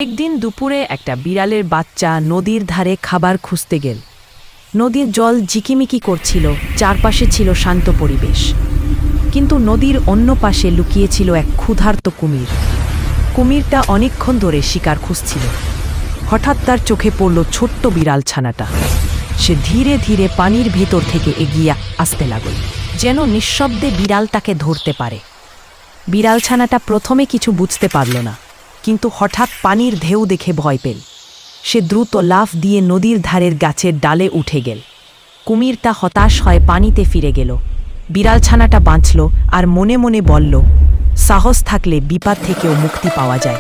একদিন দুপুরে একটা বিড়ালের বাচ্চা নদীর ধারে খাবার খুঁজতে গেল। নদীর জল ঝিকিমিকি করছিল, চারপাশে ছিল শান্ত পরিবেশ। কিন্তু নদীর অন্য পাশে লুকিয়েছিল এক ক্ষুধার্ত কুমির। কুমিরটা অনেকক্ষণ ধরে শিকার খুঁজছিল। হঠাৎ তার চোখে পড়ল ছোট্ট বিড়াল ছানাটা। সে ধীরে ধীরে পানির ভেতর থেকে এগিয়ে আসতে লাগল, যেন নিঃশব্দে বিড়াল তাকে ধরতে পারে। বিড়াল ছানাটা প্রথমে কিছু বুঝতে পারল না, কিন্তু হঠাৎ পানির ঢেউ দেখে ভয় পেল। সে দ্রুত লাফ দিয়ে নদীর ধারের গাছের ডালে উঠে গেল। কুমিরটা হতাশ হয়ে পানিতে ফিরে গেল। বিড়াল ছানাটা বাঁচল আর মনে মনে বলল, সাহস থাকলে বিপদ থেকেও মুক্তি পাওয়া যায়।